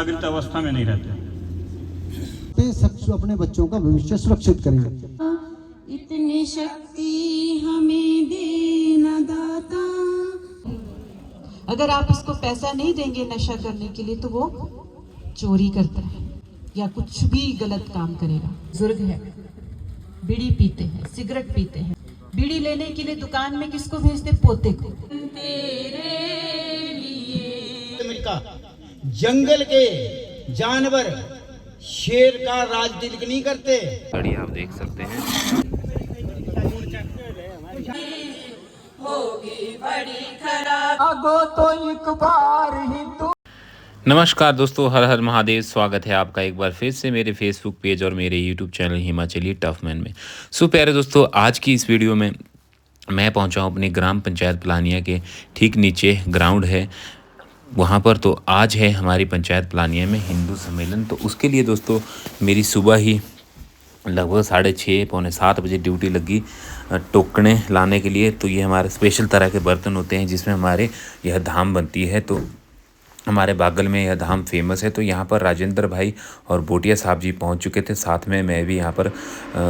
जागृत अवस्था में नहीं रहते। सब अपने बच्चों का भविष्य सुरक्षित करेंगे। इतनी शक्ति हमें देना दाता। अगर आप उसको पैसा नहीं देंगे नशा करने के लिए तो वो चोरी करता है या कुछ भी गलत काम करेगा। बुजुर्ग है, बीड़ी पीते हैं, सिगरेट पीते हैं, बीड़ी लेने के लिए दुकान में किसको भेजते? पोते को। तेरे लिए जंगल के जानवर शेर का राज तिलक नहीं करते। गाड़ी आप देख सकते हैं। होगी बड़ी खराब। आगो तो एक बार ही तो। नमस्कार दोस्तों, हर हर महादेव। स्वागत है आपका एक बार फिर से मेरे फेसबुक पेज और मेरे यूट्यूब चैनल हिमाचली टफमैन में। सो प्यारे दोस्तों, आज की इस वीडियो में मैं पहुंचा हूं अपनी ग्राम पंचायत पलानिया के ठीक नीचे ग्राउंड है वहाँ पर। तो आज है हमारी पंचायत पलानिया में हिंदू सम्मेलन। तो उसके लिए दोस्तों मेरी सुबह ही लगभग 6:30 पौने 7 बजे ड्यूटी लगी टोकने लाने के लिए। तो ये हमारे स्पेशल तरह के बर्तन होते हैं जिसमें हमारे यह धाम बनती है। तो हमारे बागल में यह धाम फेमस है। तो यहाँ पर राजेंद्र भाई और बोटिया साहब जी पहुँच चुके थे, साथ में मैं भी यहाँ पर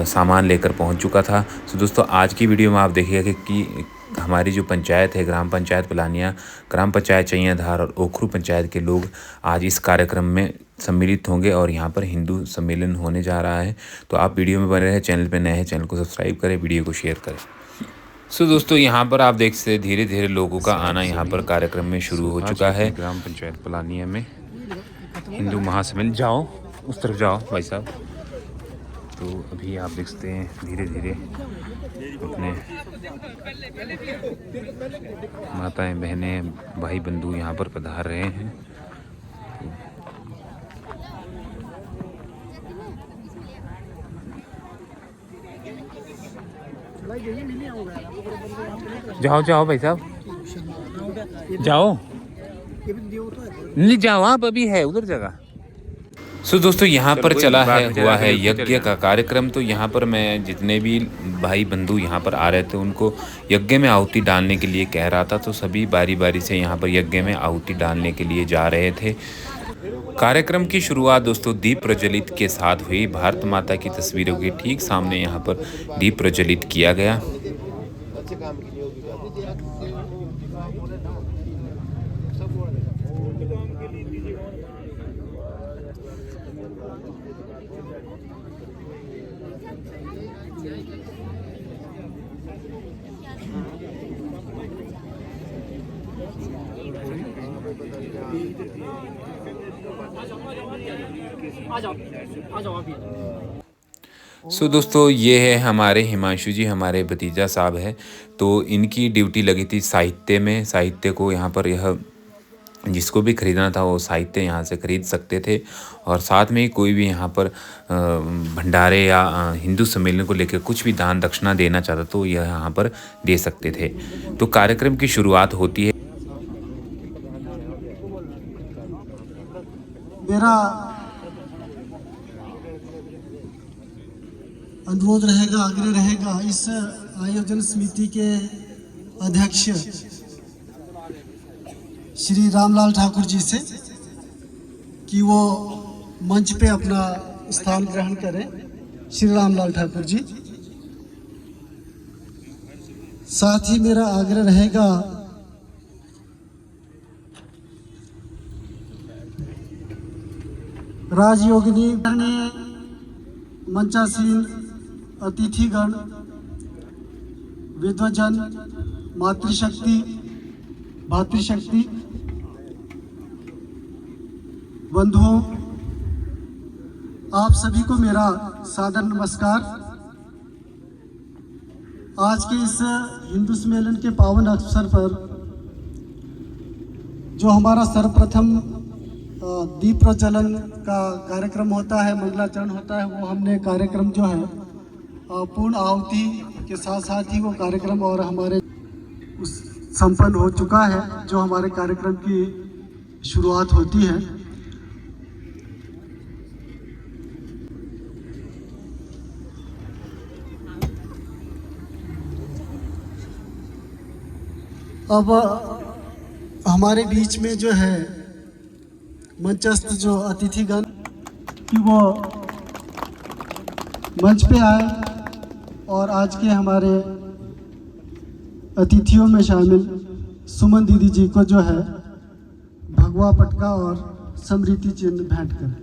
सामान लेकर पहुँच चुका था। तो दोस्तों आज की वीडियो में आप देखिएगा कि हमारी जो पंचायत है ग्राम पंचायत पलानिया, ग्राम पंचायत चैयाधार और ओखरू पंचायत के लोग आज इस कार्यक्रम में सम्मिलित होंगे और यहाँ पर हिंदू सम्मेलन होने जा रहा है। तो आप वीडियो में बने रहें, चैनल पे नए हैं चैनल को सब्सक्राइब करें, वीडियो को शेयर करें। सो दोस्तों यहाँ पर आप देख सकते धीरे धीरे लोगों का आना यहाँ पर कार्यक्रम में शुरू हो चुका है। ग्राम पंचायत पलानिया में हिंदू महासम्मेलन, जाओ उस तरफ जाओ भाई साहब। तो अभी आप देख सकते हैं धीरे धीरे अपने माताएं बहनें भाई बंधु यहाँ पर पधार रहे हैं। जाओ जाओ भाई साहब जाओ, नहीं जाओ आप, अभी है उधर जगह। सो दोस्तों यहाँ पर चला है हुआ है यज्ञ का कार्यक्रम। तो यहाँ पर मैं जितने भी भाई बंधु यहाँ पर आ रहे थे उनको यज्ञ में आहुति डालने के लिए कह रहा था। तो सभी बारी बारी से यहाँ पर यज्ञ में आहुति डालने के लिए जा रहे थे। कार्यक्रम की शुरुआत दोस्तों दीप प्रज्वलित के साथ हुई। भारत माता की तस्वीरों के ठीक सामने यहाँ पर दीप प्रज्वलित किया गया। सो दोस्तों ये है हमारे हिमांशु जी, हमारे भतीजा साहब है। तो इनकी ड्यूटी लगी थी साहित्य में। साहित्य को यहाँ पर यह जिसको भी ख़रीदना था वो साहित्य यहाँ से ख़रीद सकते थे और साथ में ही कोई भी यहाँ पर भंडारे या हिंदू सम्मेलन को लेकर कुछ भी दान दक्षिणा देना चाहता तो यह यहाँ पर दे सकते थे। तो कार्यक्रम की शुरुआत होती है। मेरा अनुरोध रहेगा, आग्रह रहेगा इस आयोजन समिति के अध्यक्ष श्री रामलाल ठाकुर जी से कि वो मंच पे अपना स्थान ग्रहण करें। श्री रामलाल ठाकुर जी। साथ ही मेरा आग्रह रहेगा राजयोगिनी मंचासीन अतिथिगण, विद्वजन, मातृशक्ति, भातृशक्ति, बंधुओं, आप सभी को मेरा सादर नमस्कार। आज के इस हिंदू सम्मेलन के पावन अवसर पर जो हमारा सर्वप्रथम दीप प्रज्वलन का कार्यक्रम होता है, मंगलाचरण होता है, वो हमने कार्यक्रम जो है पूर्ण आहुति के साथ साथ ही वो कार्यक्रम और हमारे संपन्न हो चुका है। जो हमारे कार्यक्रम की शुरुआत होती है अब हमारे बीच में जो है मंचस्थ जो अतिथिगण कि वो मंच पे आए और आज के हमारे अतिथियों में शामिल सुमन दीदी जी को जो है भगवा पटका और स्मृति चिन्ह भेंट करें।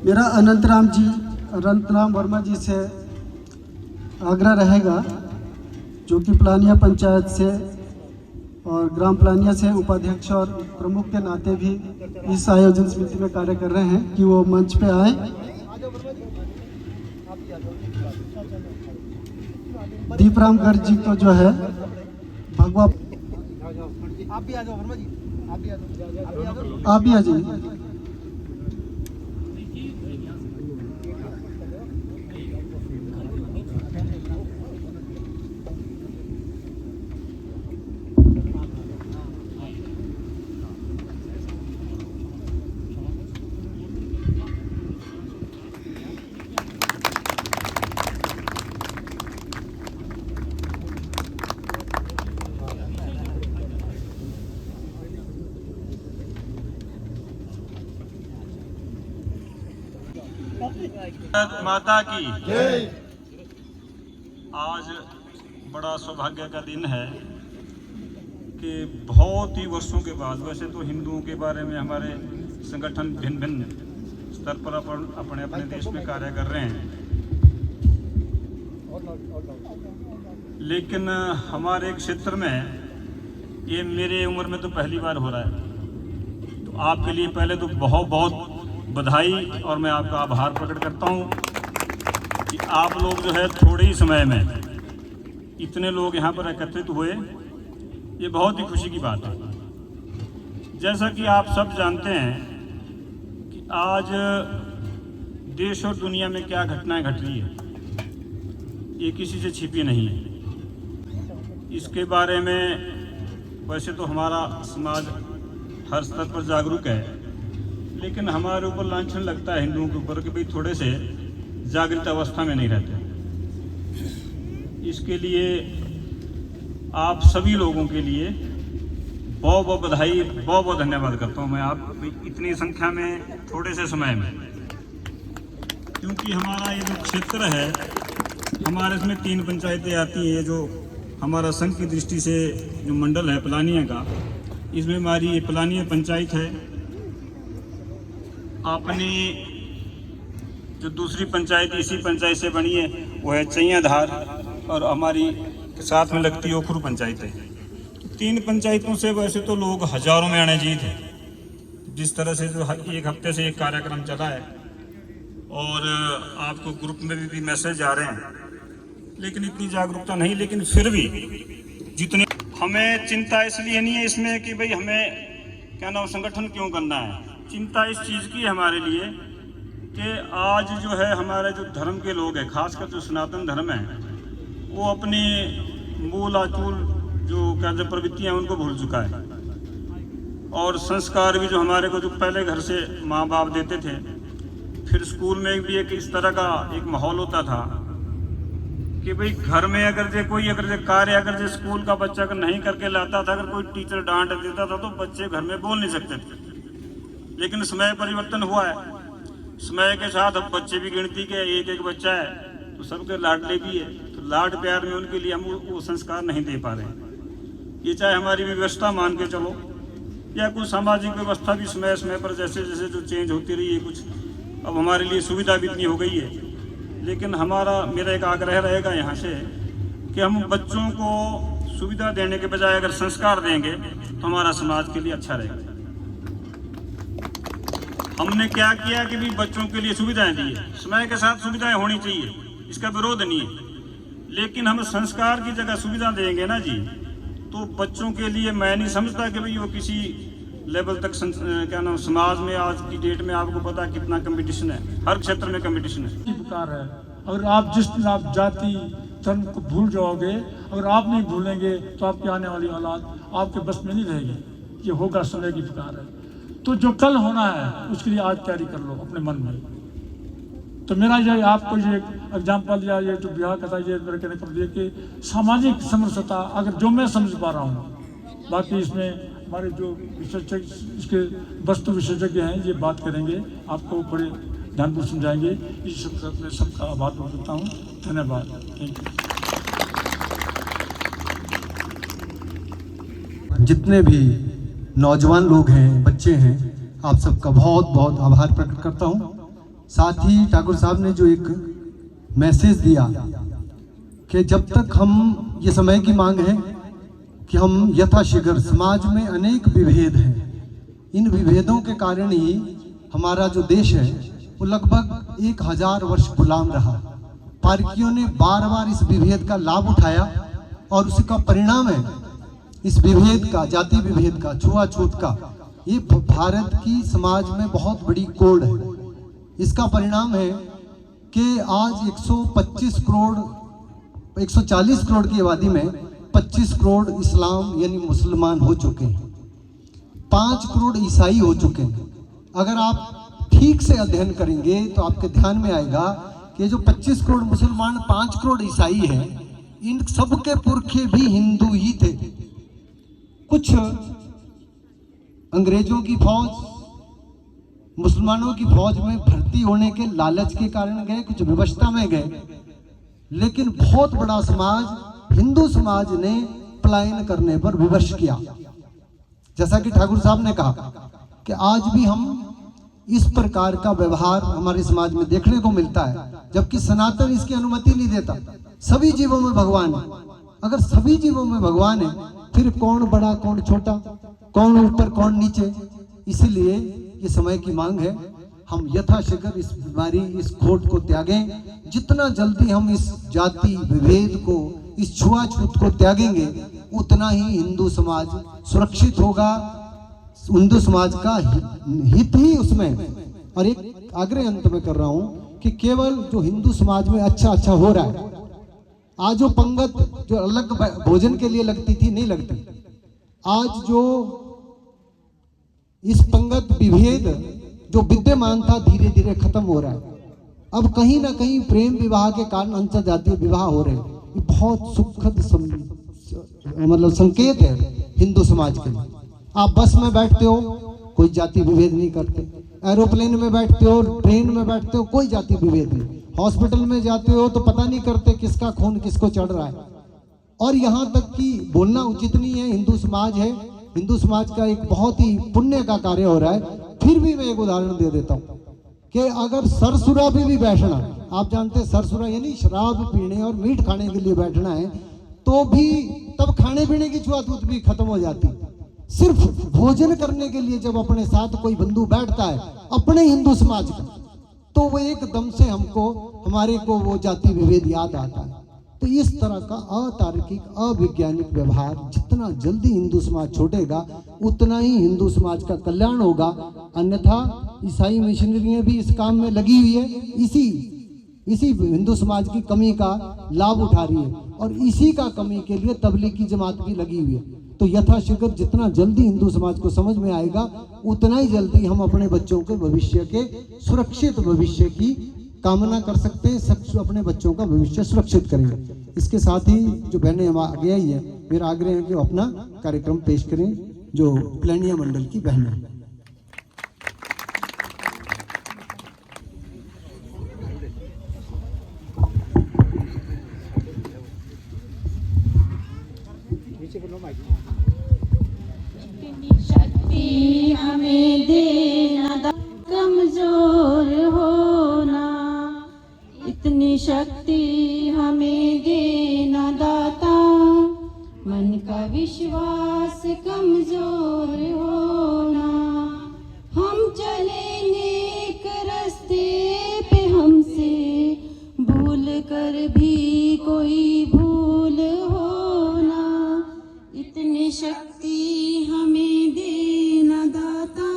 मेरा अनंतराम वर्मा जी से आग्रह रहेगा, जो कि प्लानिया पंचायत से और ग्राम प्लानिया से उपाध्यक्ष और प्रमुख के नाते भी इस आयोजन समिति में कार्य कर रहे हैं, कि वो मंच पे आए। दीपराम गर्ग जी को जो है भगवा, आप भी आ जाओ वर्मा जी, आप भी आ जाइए। भारत माता की जय। आज बड़ा सौभाग्य का दिन है कि बहुत ही वर्षों के बाद, वैसे तो हिंदुओं के बारे में हमारे संगठन भिन्न भिन्न स्तर पर अपने अपने देश में कार्य कर रहे हैं, लेकिन हमारे क्षेत्र में ये मेरे उम्र में तो पहली बार हो रहा है। तो आपके लिए पहले तो बहुत बहुत बधाई और मैं आपका आभार प्रकट करता हूँ कि आप लोग जो है थोड़े ही समय में इतने लोग यहाँ पर एकत्रित हुए, ये बहुत ही खुशी की बात है। जैसा कि आप सब जानते हैं कि आज देश और दुनिया में क्या घटनाएं घट रही है, ये किसी से छिपी नहीं है। इसके बारे में वैसे तो हमारा समाज हर स्तर पर जागरूक है, लेकिन हमारे ऊपर लांछन लगता है हिंदुओं के ऊपर कि भाई थोड़े से जागृत अवस्था में नहीं रहते। इसके लिए आप सभी लोगों के लिए बहुत बहुत बधाई, बहुत बहुत धन्यवाद करता हूँ मैं आप इतनी संख्या में थोड़े से समय में, क्योंकि हमारा ये जो क्षेत्र है, हमारे इसमें 3 पंचायतें आती हैं। जो हमारा संघ की दृष्टि से जो मंडल है प्लानिया का, इसमें हमारी ये प्लानिया पंचायत है। अपनी जो दूसरी पंचायत इसी पंचायत से बनी है वो है चैयाधार, और हमारी साथ में लगती है ओखरू पंचायत है। 3 पंचायतों से वैसे तो लोग हजारों में आने जीत है। जिस तरह से जो एक हफ्ते से एक कार्यक्रम चला है और आपको ग्रुप में भी मैसेज आ रहे हैं, लेकिन इतनी जागरूकता नहीं। लेकिन फिर भी जितने हमें चिंता इसलिए नहीं है इसमें कि भाई हमें क्या नाम संगठन क्यों करना है। चिंता इस चीज़ की हमारे लिए कि आज जो है हमारे जो धर्म के लोग हैं, खासकर जो सनातन धर्म है, वो अपनी मूल आचूल जो क्या जो प्रवृत्तियाँ उनको भूल चुका है। और संस्कार भी जो हमारे को जो पहले घर से माँ बाप देते थे, फिर स्कूल में भी एक इस तरह का एक माहौल होता था कि भाई घर में अगर जो कार्य अगर जो स्कूल का बच्चा अगर नहीं करके लाता था, अगर कोई टीचर डांट देता था तो बच्चे घर में बोल नहीं सकते थे। लेकिन समय परिवर्तन हुआ है, समय के साथ अब बच्चे भी गिनती के एक बच्चा है तो सबके लाडले भी है, तो लाड प्यार में उनके लिए हम वो संस्कार नहीं दे पा रहे हैं। ये चाहे हमारी व्यवस्था मान के चलो या कुछ सामाजिक व्यवस्था भी समय समय पर जैसे जैसे जो चेंज होती रही है, कुछ अब हमारे लिए सुविधा भी इतनी हो गई है। लेकिन मेरा एक आग्रह रहेगा यहाँ से कि हम बच्चों को सुविधा देने के बजाय अगर संस्कार देंगे तो हमारा समाज के लिए अच्छा रहेगा। हमने क्या किया कि भी बच्चों के लिए सुविधाएं दी है, समय के साथ सुविधाएं होनी चाहिए, इसका विरोध नहीं है। लेकिन हम संस्कार की जगह सुविधा देंगे ना जी, तो बच्चों के लिए मैं नहीं समझता कि भाई वो किसी लेवल तक क्या नाम समाज में आज की डेट में आपको पता है कितना कंपटीशन है, हर क्षेत्र में कंपटीशन है। पुकार है और आप जिस जाति धर्म को भूल जाओगे, अगर आप नहीं भूलेंगे तो आपकी आने वाली औलाद आपके बस में नहीं रहेगी। ये होगा, समय की पुकार है। तो जो कल होना है उसके लिए आज तैयारी कर लो अपने मन में। तो मेरा ये आपको ये एग्जाम्पल या ये जो ब्याह का था, ये मेरे कहने का मतलब कि सामाजिक समरसता अगर जो मैं समझ पा रहा हूँ, बाकी इसमें हमारे जो विशेषज्ञ, इसके वस्तु विशेषज्ञ हैं, ये बात करेंगे, आपको बड़े ध्यानपूर्वक समझाएंगे। इस सब में सबका आभार व्यक्त करता हूँ। धन्यवाद। Thank you. जितने भी नौजवान लोग हैं, बच्चे हैं, आप सबका बहुत बहुत आभार प्रकट करता हूँ। साथ ही ठाकुर साहब ने जो एक मैसेज दिया कि जब तक हम, ये समय की मांग है कि हम यथाशीघ्र, समाज में अनेक विभेद हैं, इन विभेदों के कारण ही हमारा जो देश है वो लगभग 1000 वर्ष गुलाम रहा। पारकियों ने बार बार इस विभेद का लाभ उठाया और उसका परिणाम है इस विभेद का, जाति विभेद का, छुआछूत का। ये भारत की समाज में बहुत बड़ी कोड है। इसका परिणाम है कि आज 125 करोड़, 140 करोड़ की आबादी में 25 करोड़ इस्लाम यानी मुसलमान हो चुके हैं, 5 करोड़ ईसाई हो चुके हैं। अगर आप ठीक से अध्ययन करेंगे तो आपके ध्यान में आएगा कि जो 25 करोड़ मुसलमान, 5 करोड़ ईसाई हैं, इन सबके पुरखे भी हिंदू ही थे। कुछ अंग्रेजों की फौज, मुसलमानों की फौज में भर्ती होने के लालच के कारण गए, कुछ विवशता में गए, लेकिन बहुत बड़ा समाज, हिंदू समाज ने पलायन करने पर विवश किया। जैसा कि ठाकुर साहब ने कहा कि आज भी हम इस प्रकार का व्यवहार हमारे समाज में देखने को मिलता है, जबकि सनातन इसकी अनुमति नहीं देता। सभी जीवों में भगवान है। अगर सभी जीवों में भगवान है, फिर कौन बड़ा कौन छोटा, कौन ऊपर कौन नीचे। इसलिए ये समय की मांग है, हम यथाशीघ्र इस बीमारी, इस खोट को त्यागें। जितना जल्दी हम इस जाति विभेद को, इस छुआछूत को त्यागेंगे, उतना ही हिंदू समाज सुरक्षित होगा, हिंदू समाज का हित ही उसमें। और एक आग्रह अंत में कर रहा हूं कि केवल जो हिंदू समाज में अच्छा अच्छा हो रहा है, आज जो पंगत जो अलग भोजन के लिए लगती थी, नहीं लगती। आज जो इस पंगत विभेद जो विद्यमान था, धीरे धीरे खत्म हो रहा है। अब कहीं ना कहीं प्रेम विवाह के कारण अंतर जातीय विवाह हो रहे हैं। ये बहुत सुखद मतलब संकेत है हिंदू समाज के लिए। आप बस में बैठते हो, कोई जाति विभेद नहीं करते। एरोप्लेन में बैठते हो, ट्रेन में बैठते हो, कोई जाति विभेद नहीं। हॉस्पिटल में जाते हो तो पता नहीं करते किसका खून किसको चढ़ रहा है। और यहाँ तक कि बोलना उचित नहीं है, हिंदू समाज है, हिंदू समाज का एक बहुत ही पुण्य का कार्य हो रहा है। फिर भी मैं एक उदाहरण दे देता हूँ कि अगर सरसुरा पे भी बैठना, आप जानते हैं सरसुरा यानी शराब पीने और मीट खाने के लिए बैठना है, तो भी तब खाने पीने की छुआछूत भी खत्म हो जाती। सिर्फ भोजन करने के लिए जब अपने साथ कोई बंधु बैठता है अपने हिंदू समाज का, तो वो एकदम से हमारे को वो जाति विभेद याद आता है। तो इस तरह का अतार्किक, अवैज्ञानिक व्यवहार जितना जल्दी हिंदू समाज छोड़ेगा, उतना ही हिंदू समाज का कल्याण होगा। अन्यथा ईसाई मिशनरियां भी इस काम में लगी हुई है, इसी हिंदू समाज की कमी का लाभ उठा रही है, और इसी का कमी के लिए तबलीग की जमात भी लगी हुई है। तो यथाशीघ्र जितना जल्दी हिंदू समाज को समझ में आएगा, उतना ही जल्दी हम अपने बच्चों के भविष्य के सुरक्षित भविष्य की कामना कर सकते हैं, सब अपने बच्चों का भविष्य सुरक्षित करेंगे। इसके साथ ही जो बहनें हम आगे आई है, मेरा आग्रह है कि वो अपना कार्यक्रम पेश करें, जो प्लेनिया मंडल की बहनें। शक्ति हमें देना, कमजोर होना, इतनी शक्ति हमें देना दाता, मन का विश्वास कमजोर होना। हम चले नेक रास्ते पे, हमसे भूल कर भी कोई भूल होना, इतनी शक्ति हमें देना दाता,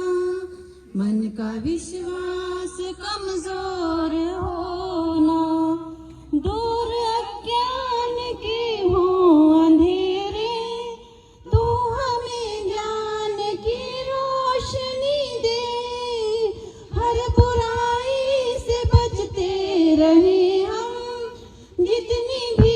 मन का विश्वास कमजोर होना। दूर अज्ञान जितनी भी